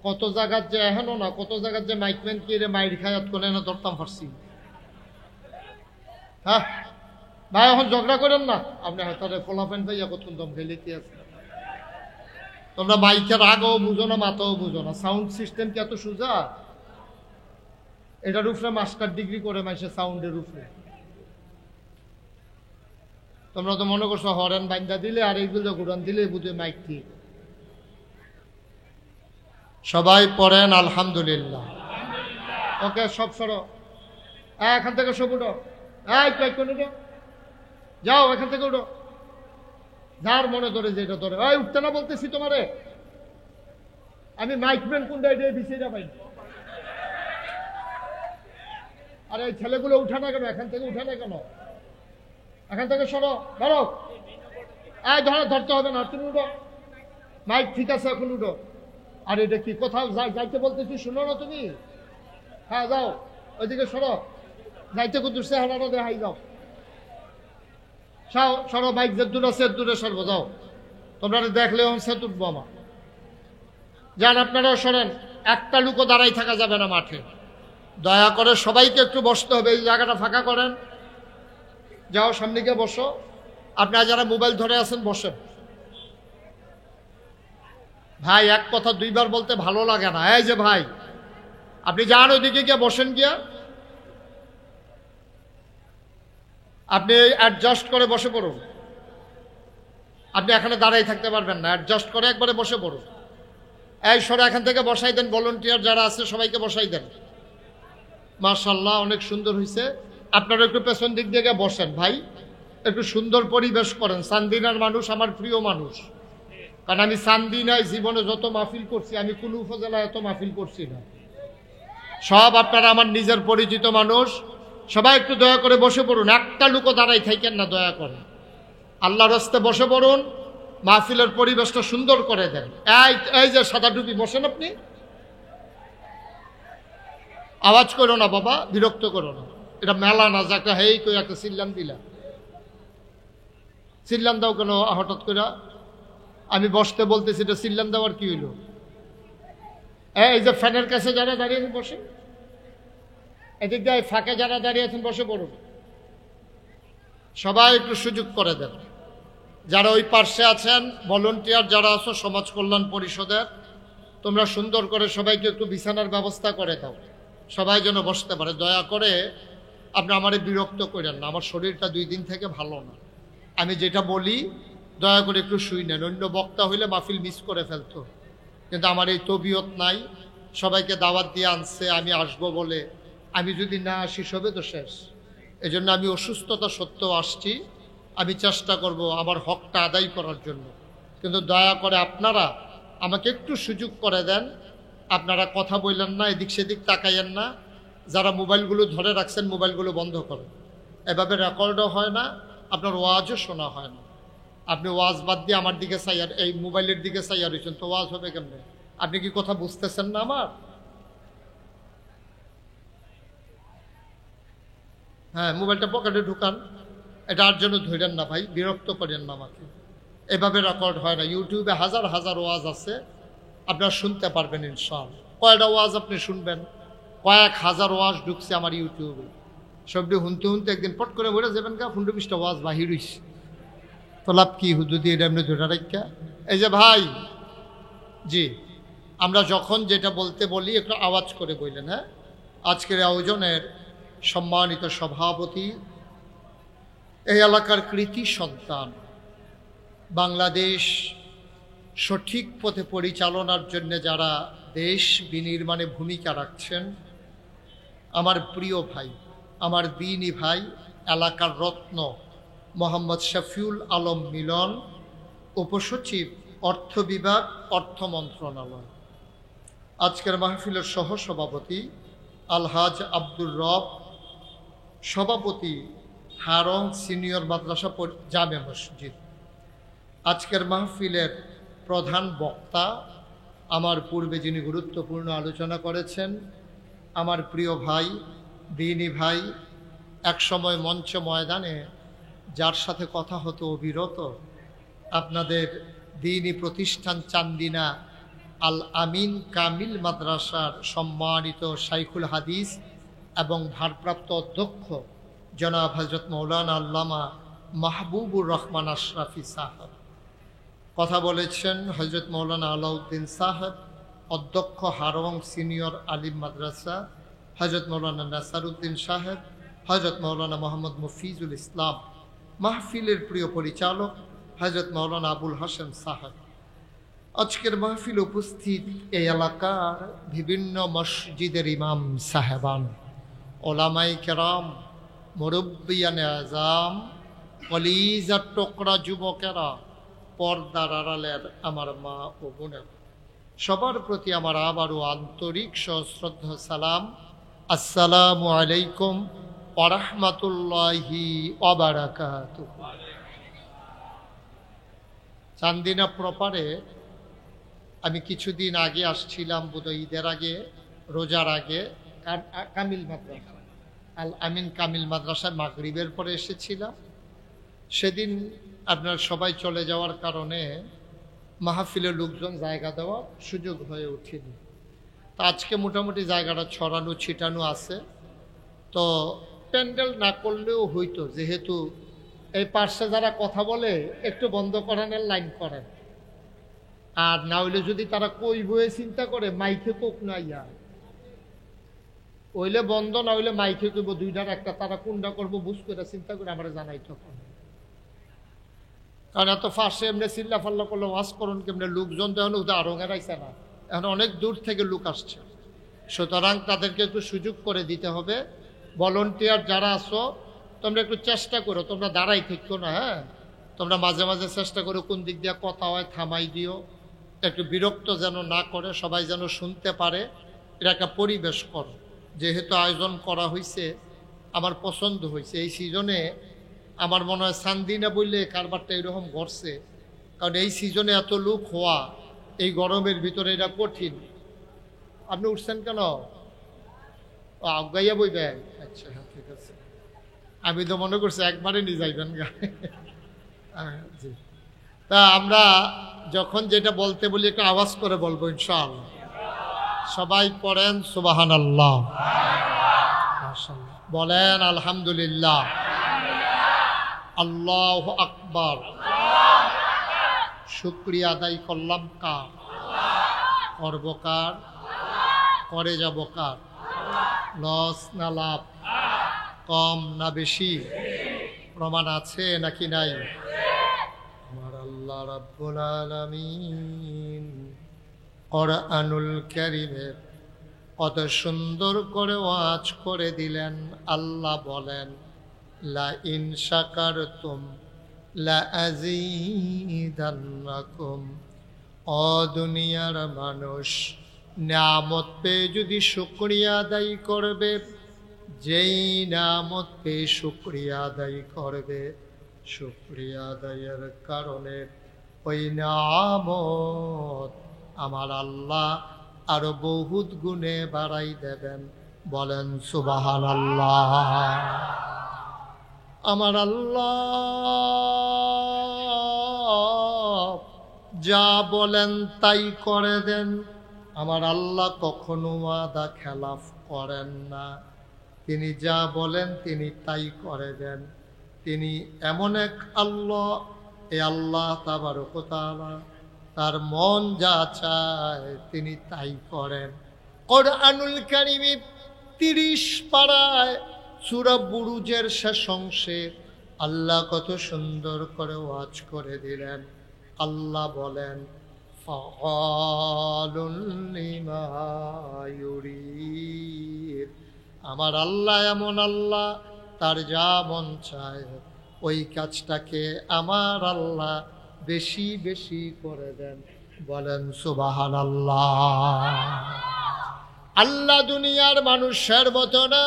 কত জায়গার যে এখনো না, কত জায়গার যে মাইকম্যান কি রে মাইর খায়াত করে না ধরতাম পারছি। হ্যাঁ ভাই এখন ঝগড়া করেন না, আপনি হয়তো ফলাফেন ভাইয়া কতক্ষণ দম খেলে কি আছে। তোমরা মাইকের আগেও বুঝো না, মাথাও বুঝো না। সাউন্ড সিস্টেম কি এত সোজা? এটার উপরে মাস্টার ডিগ্রি করে মাইসে সাউন্ডের উপরে। তোমরা তো মনে করছো হরেন বাইন্দা দিলে আর এইগুলো ঘুরান দিলে বুঝে মাইক ঠিক। সবাই পড়েন আলহামদুলিল্লাহ। ওকে সব সরো, এখান থেকে সব উঠো, যাও এখান থেকে উঠো, যার মনে ধরে যেটা ধরে। ওই উঠতে না বলতেছি তোমারে, আমি মাইকম্যান কোনটা এটা বিছিয়ে যাবাই। আর এই ছেলেগুলো উঠে না কেন? এখান থেকে উঠে না কেন? এখান থেকে সরো, ধরো। এই ধরো, ধরতে হবে না, তুমি উঠো। মাইক ঠিক আছে, এখন উঠো। আর এটা কি কোথাও যাইতে বলতেছি, শুনো না তুমি? হ্যাঁ যাও, ওইদিকে সরো, যাইতে কুদুরছে হারানো দেখাই যাও। সরো, বাইক যে দূর আছে দূরে সরবো, যাও। তোমরা দেখলে সে তুটবো আমার। যান আপনারাও সরেন, একটা লুকো দাঁড়াই থাকা যাবে না মাঠে। দয়া করে সবাইকে একটু বসতে হবে, এই জায়গাটা ফাঁকা করেন। যাও সামনে গিয়ে বসো। আপনারা যারা মোবাইল ধরে আছেন বসেন। ভাই এক কথা দুইবার বলতে ভালো লাগে না। এই যে ভাই, আপনি যান ওইদিকে গিয়ে বসেন, গিয়া আপনি অ্যাডজাস্ট করে বসে পড়ুন। আপনি এখানে দাঁড়াই থাকতে পারবেন না, অ্যাডজাস্ট করে একবারে বসে পড়ুন। এই সরে এখান থেকে বসাই দেন, ভলান্টিয়ার যারা আছে সবাইকে বসাই দেন। মাশাআল্লাহ, অনেক সুন্দর হয়েছে। আপনারা একটু পেছন দিক দিয়ে বসেন ভাই, একটু সুন্দর পরিবেশ করেন। চান্দিনার মানুষ আমার প্রিয় মানুষ, কারণ আমি চান্দিনায় জীবনে যত মাহফিল করছি, আমি কোন উপজেলায় এত মাহফিল করছি না। সব আপনারা আমার নিজের পরিচিত মানুষ। সবাই একটু দয়া করে বসে পড়ুন, একটা লুকো দাঁড়াই থাকেন না, দয়া করে আল্লাহর রাস্তে বসে পড়ুন। মাহফিলের পরিবেশটা সুন্দর করে দেন। এই যে সাদা টুপি, বসেন আপনি। আওয়াজ করো না বাবা, বিরক্ত করো না, এটা মেলা না যাকে হেই কই একটা চিল্লাম দিলা। চিল্লাম দাও কেন হঠাৎ করে? আমি বসতে বলতেছি, এটা চিল্লাম দেওয়ার কি হইল? এই যে ফ্যানের কাছে যারা দাঁড়িয়ে আছেন বসে, এদিক দিয়ে ফাঁকে যারা দাঁড়িয়ে আছেন বসে পড়ুন। সবাই একটু সুযোগ করে দেন। যারা ওই পার্শ্বে আছেন, ভলান্টিয়ার যারা আছো সমাজ কল্যাণ পরিষদের, তোমরা সুন্দর করে সবাইকে একটু বিছানার ব্যবস্থা করে দাও, সবাই যেন বসতে পারে। দয়া করে আপনি আমারে বিরক্ত করেন না, আমার শরীরটা 2 দিন থেকে ভালো না। আমি যেটা বলি দয়া করে একটু শুই নেন। অন্য বক্তা হইলে মাহফিল মিস করে ফেলতো, কিন্তু আমার এই তবিয়ত নাই। সবাইকে দাওয়াত দিয়ে আনছে, আমি আসবো বলে। আমি যদি না আসি সবে তো শেষ। এজন্য আমি অসুস্থতা সত্ত্বেও আসছি। আমি চেষ্টা করব আমার হকটা আদায় করার জন্য, কিন্তু দয়া করে আপনারা আমাকে একটু সুযোগ করে দেন। আপনারা কথা বললেন না, এদিক সেদিক তাকাইয়েন না। যারা মোবাইলগুলো ধরে রাখছেন মোবাইলগুলো বন্ধ করেন। এভাবে রেকর্ডও হয় না, আপনার ওয়াজও শোনা হয় না। আপনি ওয়াজ বাদ দিয়ে আমার দিকে চাইয়ার, এই মোবাইলের দিকে চাইয়ার হয়েছেন, তো ওয়াজ হবে কেমনে? আপনি কি কথা বুঝতেছেন না আমার? হ্যাঁ, মোবাইলটা পকেটে ঢুকান। এটা আর জন্য ধরেন না ভাই, বিরক্ত করেন না আমাকে। এভাবে রেকর্ড হয় না। ইউটিউবে হাজার হাজার ওয়াজ আছে, আপনারা শুনতে পারবেন ইনশাআল্লাহ। কয়টা ওয়াজ আপনি শুনবেন? কয়েক হাজার ওয়াজ ঢুকছে আমার ইউটিউবে। সবটি শুনতে শুনতে একদিন পট করে বলে যাবেন গা 15-20টা ওয়াজ বাহির হইছে, তো লাভ কি? হুজুর দিয়ে এটা এমনি ধরে রাখা। এই যে ভাই, জি, আমরা যখন যেটা বলতে বলি একটু আওয়াজ করে বললেন। হ্যাঁ, আজকের আয়োজনের সম্মানিত সভাপতি, এই এলাকার কৃতি সন্তান, বাংলাদেশ সঠিক পথে পরিচালনার জন্য যারা দেশ বিনির্মাণে ভূমিকা রাখছেন, আমার প্রিয় ভাই আমার দিনী ভাই, এলাকার রত্ন মোহাম্মদ শফিউল আলম মিলন, উপসচিব, অর্থ বিভাগ, অর্থ মন্ত্রণালয়। আজকের মাহফিলের সহসভাপতি আলহাজ আব্দুর রব, সভাপতি হারং সিনিয়র মাদ্রাসা জামে মসজিদ। আজকের মাহফিলের প্রধান বক্তা, আমার পূর্বে যিনি গুরুত্বপূর্ণ আলোচনা করেছেন, আমার প্রিয় ভাই, দিনী ভাই, একসময় মঞ্চ ময়দানে যার সাথে কথা হতো অবিরত, আপনাদের দিনী প্রতিষ্ঠান চান্দিনা আল আমিন কামিল মাদ্রাসার সম্মানিত শাইখুল হাদিস এবং ভারপ্রাপ্ত অধ্যক্ষ জনাব হজরত মৌলানা আল্লামা মাহবুবুর রহমান আশরাফি সাহেব। কথা বলেছেন হজরত মৌলানা আলাউদ্দিন সাহেব, অধ্যক্ষ হারং সিনিয়র আলিম মাদ্রাসা, হজরত মৌলানা নাসারুদ্দিন সাহেব, হজরত মৌলানা মোহাম্মদ মফিজুল ইসলাম, মাহফিলের প্রিয় পরিচালক হজরত মৌলানা আবুল হাসেম সাহেব। আজকের মাহফিল উপস্থিত এই এলাকার বিভিন্ন মসজিদের ইমাম সাহেবান, ওলামাই কেরাম, মুরব্বিয়ানে আজাম, কলিজার টুকরা যুবকেরা, পর্দার আড়ালের আমার মা ও বোনেরা, সবার প্রতি আমার আবারও আন্তরিক সশ্রদ্ধা সালাম। আসসালামু আলাইকুম ওয়া রাহমাতুল্লাহি ওয়া বারাকাতুহু। চান্দিনা প্রপারে আমি কিছুদিন আগে আসছিলাম, বোধহয় ঈদের আগে, রোজার আগে, কামিল মাদ্রাসা আল আমিন কামিল মাদ্রাসায় মাগরিবের পরে এসেছিলাম। সেদিন আপনার সবাই চলে যাওয়ার কারণে মাহফিলের লোকজন জায়গা দেওয়ার সুযোগ হয়ে ওঠেনি। তা আজকে মোটামুটি জায়গাটা ছড়ানো ছিটানো আছে। তো প্যান্ডেল না করলেও হইতো, যেহেতু এই পার্শ্বে যারা কথা বলে একটু বন্ধ করানোর লাইন করেন, আর না হইলে যদি তারা কই বয়ে চিন্তা করে মাইকে কোক না ইয়া হইলে বন্ধ, না হইলে মাইকে কইব দুইটার একটা, তারা কোনটা করবো বুঝ করে চিন্তা করে আমরা জানাই তখন। কারণ এত ফাঁসে এমনি চিল্লা ফাল্লা করলে ওয়াজ করুন কেমনি, লোকজন তো এখন আরঙের আইসে না, এখন অনেক দূর থেকে লোক আসছে, সুতরাং তাদেরকে একটু সুযোগ করে দিতে হবে। ভলেন্টিয়ার যারা আসো তোমরা একটু চেষ্টা করো, তোমরা দাঁড়াই থেকো না, হ্যাঁ, তোমরা মাঝে মাঝে চেষ্টা করো কোন দিক দিয়ে কথা হয় থামাই দিও, একটু বিরক্ত যেন না করে, সবাই যেন শুনতে পারে, এটা একটা পরিবেশ করো। যেহেতু আয়োজন করা হয়েছে, আমার পছন্দ হয়েছে। এই সিজনে আমার মনে হয় চান্দিনা বললে কারবারটা এরকম ঘটছে, কারণ এই সিজনে এত লোক হওয়া এই গরমের ভিতরে এটা কঠিন। আপনি উঠছেন কেন? আগাইয়া বইবেন? আচ্ছা, হ্যাঁ, ঠিক আছে। আমি তো মনে করছি একবারে নিয়ে যাইবেন গা। জি, তা আমরা যখন যেটা বলতে বলি একটু আওয়াজ করে বলবো ইনশাআল্লাহ। সবাই পড়েন সুবহানাল্লাহ, বলেন আলহামদুলিল্লাহ, আল্লাহু আকবার। শুকরিয়া আদায় করলাম কার? করব কার? করে যাব কার? লস না লাভ? কম না বেশি? প্রমাণ আছে নাকি নাই? আমার আল্লাহ রাব্বুল আলামিন কোরআনুল কারীমে কত সুন্দর করে ওয়াজ করে দিলেন। আল্লাহ বলেন, লা ইন শাকারতুম লা আযীদান্নাকুম। ও দুনিয়ার মানুষ, নিয়ামত পেয়ে যদি শুকরিয়া আদায় করবে, যেই নিয়ামত পেয়ে শুকরিয়া আদায় করবে, শুকরিয়া আদায়ের কারণে ওই নিয়ামত আমার আল্লাহ আরো বহুত গুণে বাড়াই দেবেন। বলেন সুবহানাল্লাহ। আমার আল্লাহ যা বলেন তাই করে দেন। আমার আল্লাহ কখনো ওয়াদা খেলাফ করেন না। তিনি যা বলেন তিনি তাই করে দেন। তিনি এমন এক আল্লাহ, এই আল্লাহ তাবারক ওয়া তাআলা তার মন যা চায় তিনি তাই করেন। কোরআনুল কারীমে 30 পারায় সূরা বুরুজের শেষ অংশে আল্লাহ কত সুন্দর করে ওয়াজ করে দিলেন। আল্লাহ বলেন, ফাআলুন লিমা ইউরিদ। আমার আল্লাহ এমন আল্লাহ, তার যা মন চায় ওই কাজটাকে আমার আল্লাহ বেশি বেশি করে দেন। বলেন সুবহানাল্লাহ। আল্লাহ দুনিয়ার মানুষের মতো না।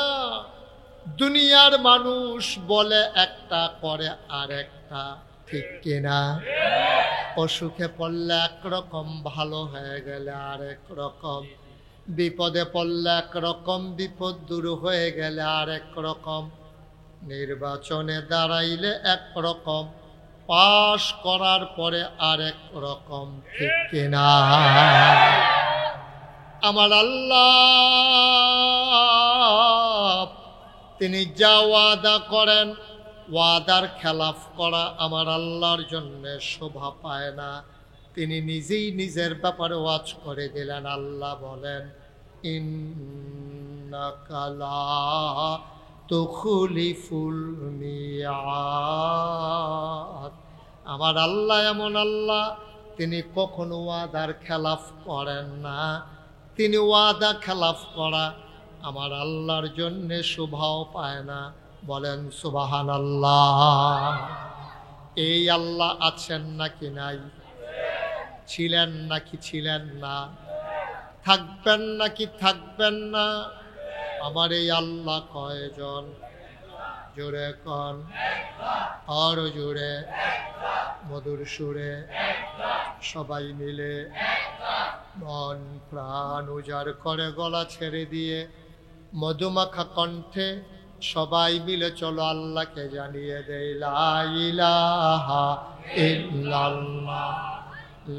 দুনিয়ার মানুষ বলে একটা, করে আরেকটা, ঠিক কিনা? অসুখে পড়লে একরকম, ভালো হয়ে গেলে আরেক রকম, বিপদে পড়লে একরকম, বিপদ দূর হয়ে গেলে আরেক রকম, নির্বাচনে দাঁড়াইলে একরকম, পাশ করার পরে আরেক রকম, ঠিক কিনা? আমার আল্লাহ তিনি যা ওয়াদা করেন, ওয়াদার খেলাফ করা আমার আল্লাহর জন্য শোভা পায় না। তিনি নিজেই নিজের ব্যাপারে ওয়াজ করে দিলেন। আল্লাহ বলেন, ইন্নাকা লা তুখলিফুল মিয়াদ। আমার আল্লাহ এমন আল্লাহ, তিনি কখনো ওয়াদার খেলাফ করেন না। তিনি ওয়াদা খেলাফ করা আমার আল্লাহর জন্য শোভাও পায় না। বলেন সুবহানাল্লাহ। এই আল্লাহ আছেন নাকি নাই? ছিলেন নাকি ছিলেন না? থাকবেন নাকি থাকবেন না? আমার এই আল্লাহ কয়জন? জোরে কন, আরো জোরে, মধুর সুরে, সবাই মিলে মন প্রাণ উজাড় করে গলা ছেড়ে দিয়ে মধুমাখা কণ্ঠে সবাই মিলে চলো আল্লাহকে জানিয়ে দেই, লা ইলাহা ইল্লাল্লাহ,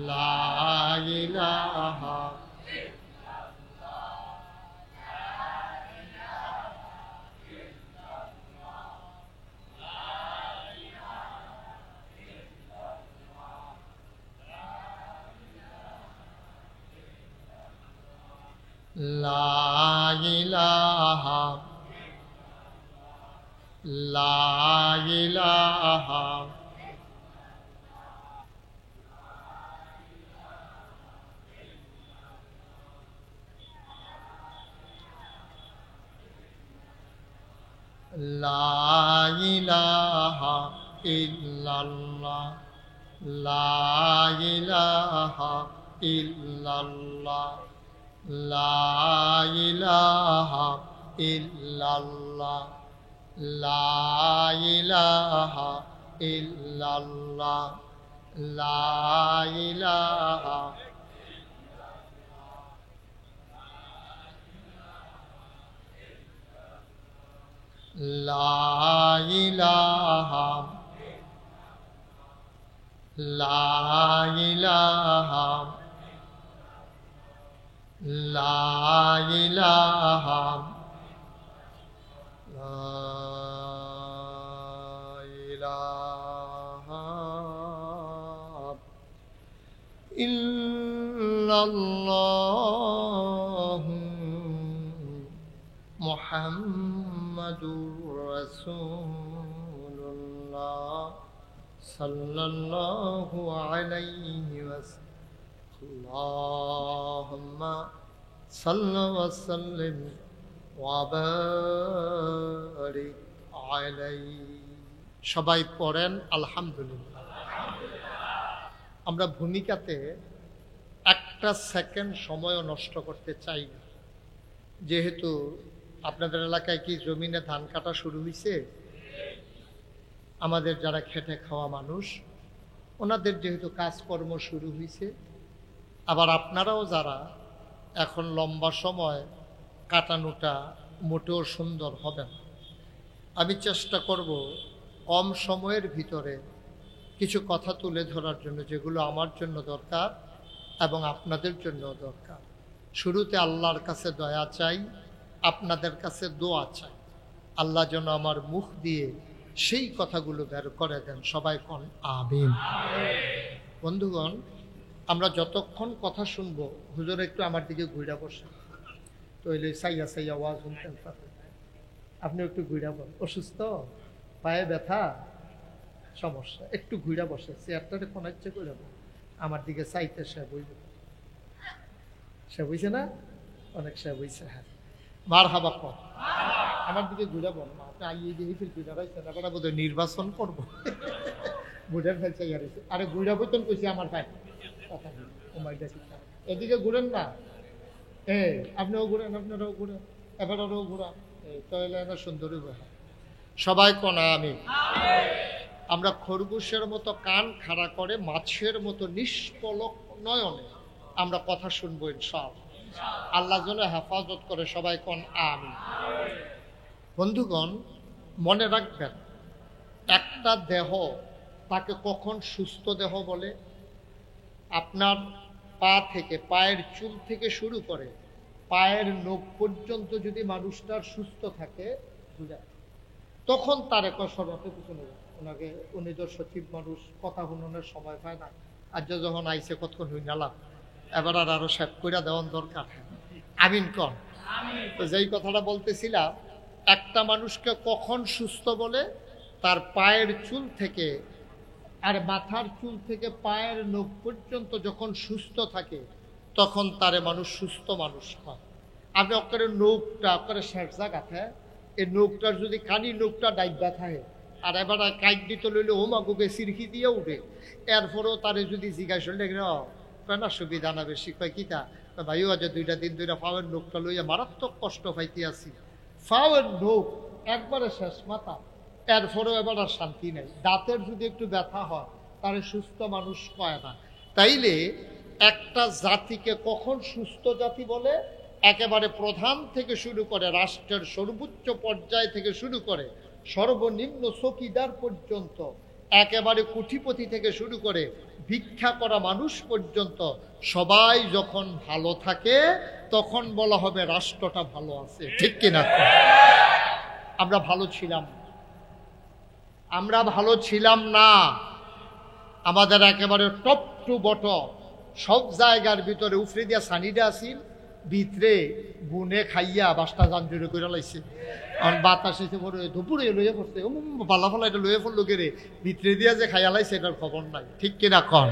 লা ইলাহা লা ইলাহা, লা ইলাহা, লা ইলাহা ইল্লাল্লাহ, লা ইলাহা ইল্লাল্লাহ, লা ইলাহা ইল্লাল্লাহ, লা ইলাহা ইল্লাল্লাহ, লা ইলাহা, লা ইলাহা, লা ইলাহা, লা ইলাহা, লা ইলাহা ইল্লাল্লাহ মুহাম্মাদুর রাসূলুল্লাহ সাল্লাল্লাহু আলাইহি ওয়াসাল্লাম। আল্লাহুম্মা সাল্লি ওয়া সাল্লিম ওয়া বারিক আলাইহি। সবাই পড়েন আলহামদুলিল্লাহ। আমরা ভূমিকাতে একটা সেকেন্ড সময়ও নষ্ট করতে চাই না। যেহেতু আপনাদের এলাকায় কি জমিনে ধান কাটা শুরু হয়েছে, আমাদের যারা খেটে খাওয়া মানুষ ওনাদের যেহেতু কাজকর্ম শুরু হয়েছে, আবার আপনারাও যারা এখন লম্বা সময় কাটানোটা মোটেও সুন্দর হবে না। আমি চেষ্টা করব কম সময়ের ভিতরে কিছু কথা তুলে ধরার জন্য, যেগুলো আমার জন্য দরকার এবং আপনাদের জন্য দরকার। শুরুতে আল্লাহর কাছে দয়া চাই, আপনাদের কাছে দোয়া চাই। আল্লাহ যেন আমার মুখ দিয়ে সেই কথাগুলো বের করে দেন। সবাই কোন আমিন। বন্ধুগণ, আমরা যতক্ষণ কথা শুনবো, হুজুর একটু আমার দিকে ঘুরে বসে, তো এলে সাইয়া সাইয়া ওয়াজ শুনতেন, আপনি একটু ঘুরে বসেন। অসুস্থ, পায়ে ব্যথা, সমস্যা, একটু ঘুরে বসে, চেয়ারটারে কোন ইচ্ছে করে আমার দিকে চাইতে সে বইবে, সে বুঝছে না, অনেক সে বুঝছে। হ্যাঁ, মার হাবা কর, আমার দিকে ঘুরে বল না, আপনি আইয়ে দিয়ে ফির ঘুরে রাখছেন, এবার বোধ হয় নির্বাচন করবো, ঘুরের ফেলছে ইয়ারিছে, আরে ঘুরা বইতন কইছি আমার ভাই কথা নেই, ওমাইটা শিক্ষা, এদিকে ঘুরেন না, আপনিও ঘুরেন, আপনারাও ঘুরেন, এবারও ঘুরান, তাহলে না সুন্দরী বহা সবাই কোনা আমি। আমরা খরগোশের মতো কান খাড়া করে মাছের মতো নিষ্পলক নয়নে আমরা কথা শুনবো ইনশাআল্লাহ। আল্লাহ যেন হেফাজত করে, সবাই কোন আমি। বন্ধুগণ, মনে রাখবেন, একটা দেহ তাকে কখন সুস্থ দেহ বলে? আপনার পা থেকে, পায়ের চুল থেকে শুরু করে পায়ের নখ পর্যন্ত যদি মানুষটার সুস্থ থাকে, তখন তার এক সরাতে পিছনে ওনাকে, উনি তো সচিব মানুষ, কথা শুনানোর সময় পায় না, আজ যখন আইসে কতক্ষণ হই নালাম, এবার আর আরো সেভ করে দেওয়ার দরকার। আমিন কন। তো যেই কথাটা বলতেছিলাম, একটা মানুষকে কখন সুস্থ বলে? তার পায়ের চুল থেকে আর মাথার চুল থেকে পায়ের নখ পর্যন্ত যখন সুস্থ থাকে, তখন তারে মানুষ সুস্থ মানুষ হয়। আপনি অক্কারে নখটা অক্কারে শেষ জায়গাতে, এই নখটার যদি কানি নখটা ডাইবা থাকে আর এবার কাইট দিতে লইলে হোমাগুকে সিরকি দিয়ে উঠে, এরপরেও তারে যদি জিজ্ঞাসা না সুবিধা না বেশি, কয় কিতা ভাইও আজ 2 দিন ধরে ফাওয়ের নখটা লইয়া মারাত্মক কষ্ট পাইতে আছি, ফাওয়ের নখ একবারে শেষ মাথা, এরপরেও এবার আর শান্তি নেই, দাঁতের যদি একটু ব্যথা হয় তারে সুস্থ মানুষ কয় না। তাইলে একটা জাতিকে কখন সুস্থ জাতি বলে? একেবারে প্রধান থেকে শুরু করে, রাষ্ট্রের সর্বোচ্চ পর্যায় থেকে শুরু করে সর্বনিম্ন চৌকিদার পর্যন্ত, একেবারে কোটিপতি থেকে শুরু করে ভিক্ষা করা মানুষ পর্যন্ত, সবাই যখন ভালো থাকে তখন বলা হবে রাষ্ট্রটা ভালো আছে। ঠিক কিনা? আমরা ভালো ছিলাম, আমরা ভালো ছিলাম না। আমাদের একেবারে টপ টু বটম সব জায়গার ভিতরে উফরে দিয়া সানিডা আসিল, ভিতরে গুনে খাইয়া বাসটা জাঞ্জুরে করে লাইছে, আর বাতাস এসে পড়ে দুপুরে লইয়া পড়ছে, পালা ফালা এটা লইয়া পড়লো কে রে, ভিতরে দিয়া যে খাইয়া লাইছে এটার খবর নাই। ঠিক কিনা কন?